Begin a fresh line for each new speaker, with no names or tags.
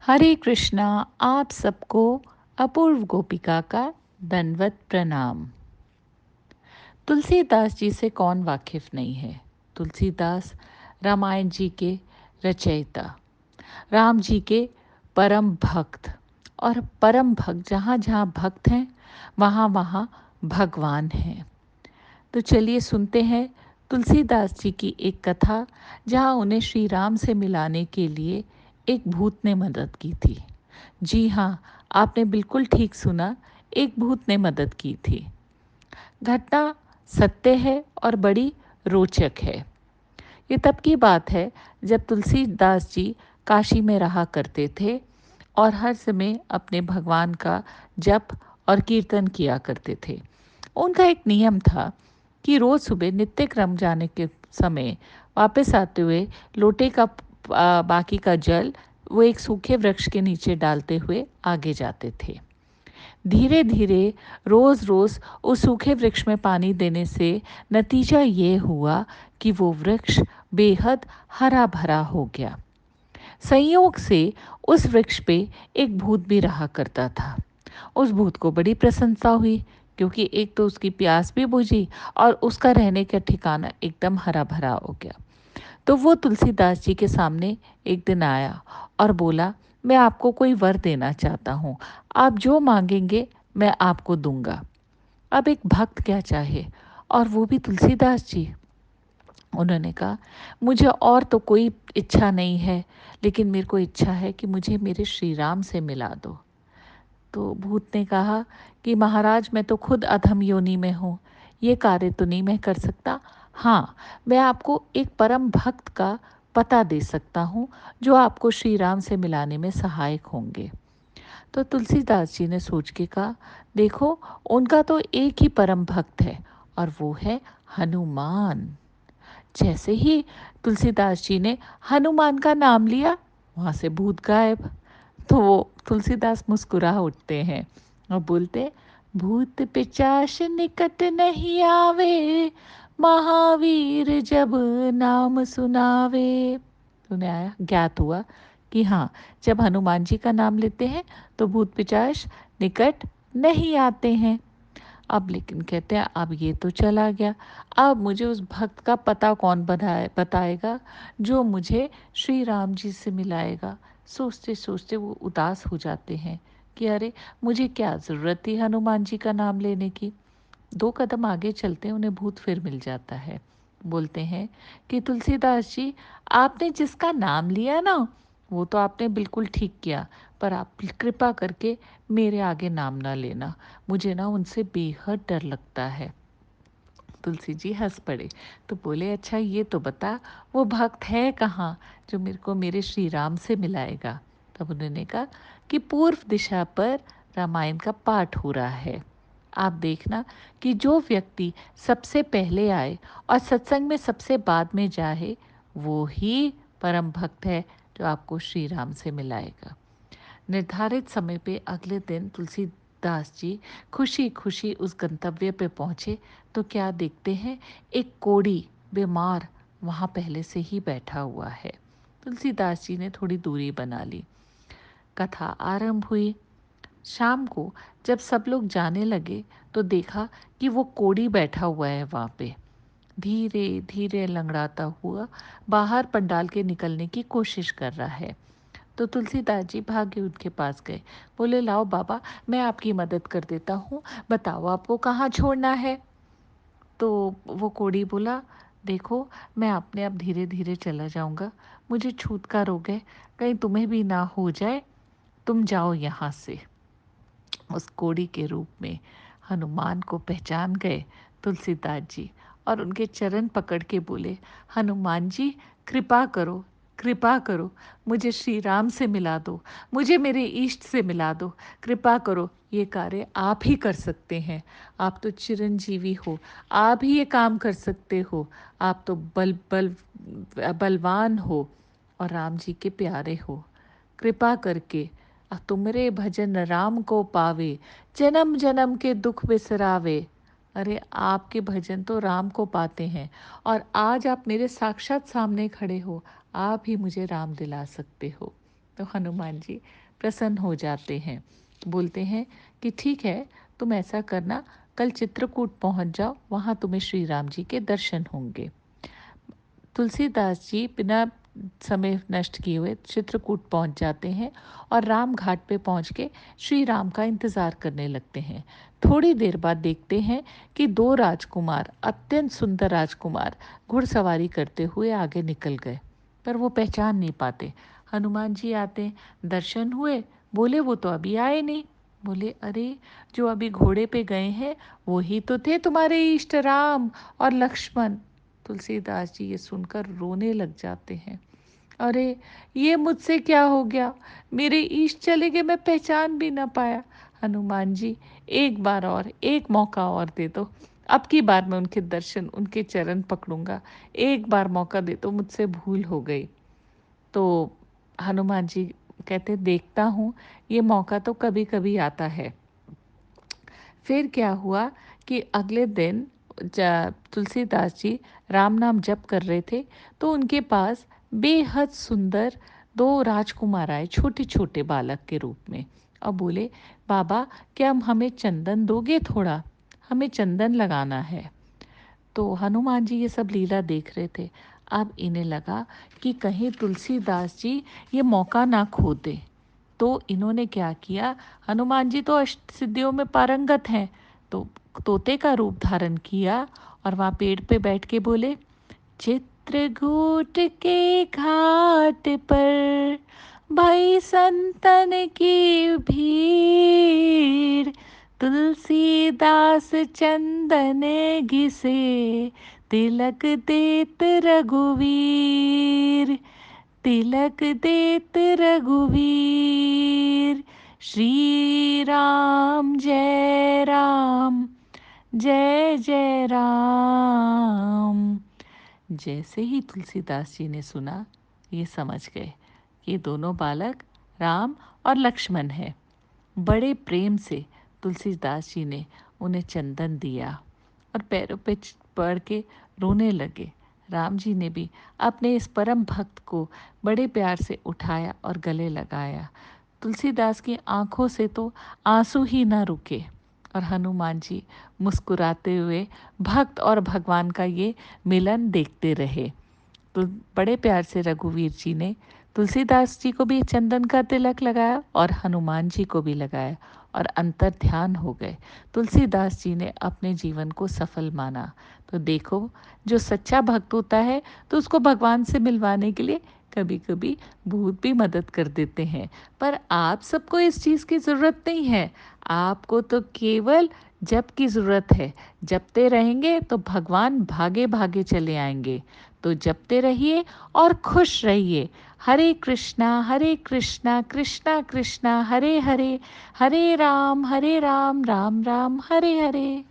हरे कृष्णा। आप सबको अपूर्व गोपिका का दंडवत प्रणाम। तुलसीदास जी से कौन वाकिफ नहीं है। तुलसीदास रामायण जी के रचयिता, राम जी के परम भक्त, और परम भक्त जहाँ जहाँ भक्त हैं वहाँ वहाँ भगवान हैं। तो चलिए सुनते हैं तुलसीदास जी की एक कथा, जहाँ उन्हें श्री राम से मिलाने के लिए एक भूत ने मदद की थी। जी हाँ, आपने बिल्कुल ठीक सुना, एक भूत ने मदद की थी। घटना सत्य है और बड़ी रोचक है। ये तब की बात है जब तुलसीदास जी काशी में रहा करते थे और हर समय अपने भगवान का जप और कीर्तन किया करते थे। उनका एक नियम था कि रोज़ सुबह नित्य क्रम जाने के समय वापस आते हुए लोटे का बाकी का जल वो एक सूखे वृक्ष के नीचे डालते हुए आगे जाते थे। धीरे धीरे रोज़ रोज़ उस सूखे वृक्ष में पानी देने से नतीजा ये हुआ कि वो वृक्ष बेहद हरा भरा हो गया। संयोग से उस वृक्ष पे एक भूत भी रहा करता था। उस भूत को बड़ी प्रसन्नता हुई, क्योंकि एक तो उसकी प्यास भी बुझी और उसका रहने का ठिकाना एकदम हरा भरा हो गया। तो वो तुलसीदास जी के सामने एक दिन आया और बोला, मैं आपको कोई वर देना चाहता हूँ, आप जो मांगेंगे मैं आपको दूंगा। अब एक भक्त क्या चाहे, और वो भी तुलसीदास जी। उन्होंने कहा, मुझे और तो कोई इच्छा नहीं है, लेकिन मेरे को इच्छा है कि मुझे मेरे श्री राम से मिला दो। तो भूत ने कहा कि महाराज, मैं तो खुद अधम योनि में हूँ, ये कार्य तो नहीं मैं कर सकता। हाँ, मैं आपको एक परम भक्त का पता दे सकता हूँ जो आपको श्री राम से मिलाने में सहायक होंगे। तो तुलसीदास जी ने सोच के कहा, देखो, उनका तो एक ही परम भक्त है और वो है हनुमान। जैसे ही तुलसीदास जी ने हनुमान का नाम लिया, वहाँ से भूत गायब। तो वो तुलसीदास मुस्कुरा उठते हैं और बोलते, भूत पिचाश निकट नहीं आवे, महावीर जब नाम सुनावे। उन्हें आया ज्ञात हुआ कि हाँ, जब हनुमान जी का नाम लेते हैं तो भूत पिचाश निकट नहीं आते हैं। अब लेकिन कहते हैं, अब ये तो चला गया, अब मुझे उस भक्त का पता कौन बताएगा जो मुझे श्री राम जी से मिलाएगा। सोचते सोचते वो उदास हो जाते हैं कि अरे, मुझे क्या ज़रूरत थी हनुमान जी का नाम लेने की। 2 कदम आगे चलते उन्हें भूत फिर मिल जाता है। बोलते हैं कि तुलसीदास जी, आपने जिसका नाम लिया ना, वो तो आपने बिल्कुल ठीक किया, पर आप कृपा करके मेरे आगे नाम ना लेना, मुझे ना उनसे बेहद डर लगता है। तुलसी जी हंस पड़े, तो बोले, अच्छा ये तो बता, वो भक्त है कहाँ जो मेरे को मेरे श्री राम से मिलाएगा। तब उन्होंने कहा कि पूर्व दिशा पर रामायण का पाठ हो रहा है। आप देखना कि जो व्यक्ति सबसे पहले आए और सत्संग में सबसे बाद में जाए, वो ही परम भक्त है जो आपको श्री राम से मिलाएगा। निर्धारित समय पे अगले दिन तुलसीदास जी खुशी खुशी उस गंतव्य पे पहुँचे, तो क्या देखते हैं, एक कोढ़ी बीमार वहाँ पहले से ही बैठा हुआ है। तुलसीदास जी ने थोड़ी दूरी बना ली। कथा आरंभ हुई। शाम को जब सब लोग जाने लगे तो देखा कि वो कोढ़ी बैठा हुआ है वहाँ पे, धीरे धीरे लंगड़ाता हुआ बाहर पंडाल के निकलने की कोशिश कर रहा है। तो तुलसीदास जी भागे उनके पास गए, बोले, लाओ बाबा, मैं आपकी मदद कर देता हूँ, बताओ आपको कहाँ छोड़ना है। तो वो कोढ़ी बोला, देखो, मैं अपने आप धीरे धीरे चला जाऊँगा, मुझे छूत का रोग है, कहीं तुम्हें भी ना हो जाए, तुम जाओ यहाँ से। उस कोढ़ी के रूप में हनुमान को पहचान गए तुलसीदास जी और उनके चरण पकड़ के बोले, हनुमान जी, कृपा करो, कृपा करो, मुझे श्री राम से मिला दो, मुझे मेरे इष्ट से मिला दो, कृपा करो, ये कार्य आप ही कर सकते हैं, आप तो चिरंजीवी हो, आप ही ये काम कर सकते हो, आप तो बलवान हो और राम जी के प्यारे हो, कृपा करके तुमरे भजन राम को पावे, जन्म जन्म के दुख बिसरावे। अरे, आपके भजन तो राम को पाते हैं और आज आप मेरे साक्षात सामने खड़े हो, आप ही मुझे राम दिला सकते हो। तो हनुमान जी प्रसन्न हो जाते हैं, बोलते हैं कि ठीक है, तुम ऐसा करना, कल चित्रकूट पहुंच जाओ, वहां तुम्हें श्री राम जी के दर्शन होंगे। तुलसीदास जी बिना समय नष्ट किए हुए चित्रकूट पहुंच जाते हैं और राम घाट पे पहुंच के श्री राम का इंतज़ार करने लगते हैं। थोड़ी देर बाद देखते हैं कि दो राजकुमार, अत्यंत सुंदर राजकुमार, घुड़सवारी करते हुए आगे निकल गए, पर वो पहचान नहीं पाते। हनुमान जी आते, दर्शन हुए, बोले वो तो अभी आए नहीं। बोले अरे, जो अभी घोड़े पे गए हैं वही तो थे तुम्हारे इष्ट राम और लक्ष्मण। तुलसीदास जी ये सुनकर रोने लग जाते हैं। अरे, ये मुझसे क्या हो गया, मेरे इष्ट चले गए, मैं पहचान भी ना पाया। हनुमान जी, एक बार और, एक मौका और दे दो, अब की बार मैं उनके दर्शन, उनके चरण पकड़ूंगा, एक बार मौका दे दो, मुझसे भूल हो गई। तो हनुमान जी कहते, देखता हूँ, ये मौका तो कभी कभी आता है। फिर क्या हुआ कि अगले दिन तुलसीदास जी राम नाम जप कर रहे थे, तो उनके पास बेहद सुंदर दो राजकुमार आए, छोटे छोटे बालक के रूप में, और बोले, बाबा क्या हमें चंदन दोगे, थोड़ा हमें चंदन लगाना है। तो हनुमान जी ये सब लीला देख रहे थे। अब इन्हें लगा कि कहीं तुलसीदास जी ये मौका ना खो दे। तो इन्होंने क्या किया, हनुमान जी तो अष्ट सिद्धियों में पारंगत हैं, तो तोते का रूप धारण किया और वहाँ पेड़ पे बैठ के बोले, चित्रकूट के घाट पर भाई संतन की भीड़, तुलसीदास चंदन घिसे, तिलक देत रघुवीर, तिलक देत रघुवीर, श्री राम जय राम, जय जय राम। जैसे ही तुलसीदास जी ने सुना, ये समझ गए कि ये दोनों बालक राम और लक्ष्मण हैं। बड़े प्रेम से तुलसीदास जी ने उन्हें चंदन दिया और पैरों पे पड़ के रोने लगे। राम जी ने भी अपने इस परम भक्त को बड़े प्यार से उठाया और गले लगाया। तुलसीदास की आंखों से तो आंसू ही ना रुके और हनुमान जी मुस्कुराते हुए भक्त और भगवान का ये मिलन देखते रहे। तो बड़े प्यार से रघुवीर जी ने तुलसीदास जी को भी चंदन का तिलक लगाया और हनुमान जी को भी लगाया और अंतर ध्यान हो गए। तुलसीदास जी ने अपने जीवन को सफल माना। तो देखो, जो सच्चा भक्त होता है तो उसको भगवान से मिलवाने के लिए कभी कभी भूत भी मदद कर देते हैं। पर आप सबको इस चीज़ की ज़रूरत नहीं है, आपको तो केवल जप की ज़रूरत है। जपते रहेंगे तो भगवान भागे भागे चले आएंगे। तो जपते रहिए और खुश रहिए। हरे कृष्णा कृष्णा कृष्णा हरे हरे, हरे राम राम राम हरे हरे।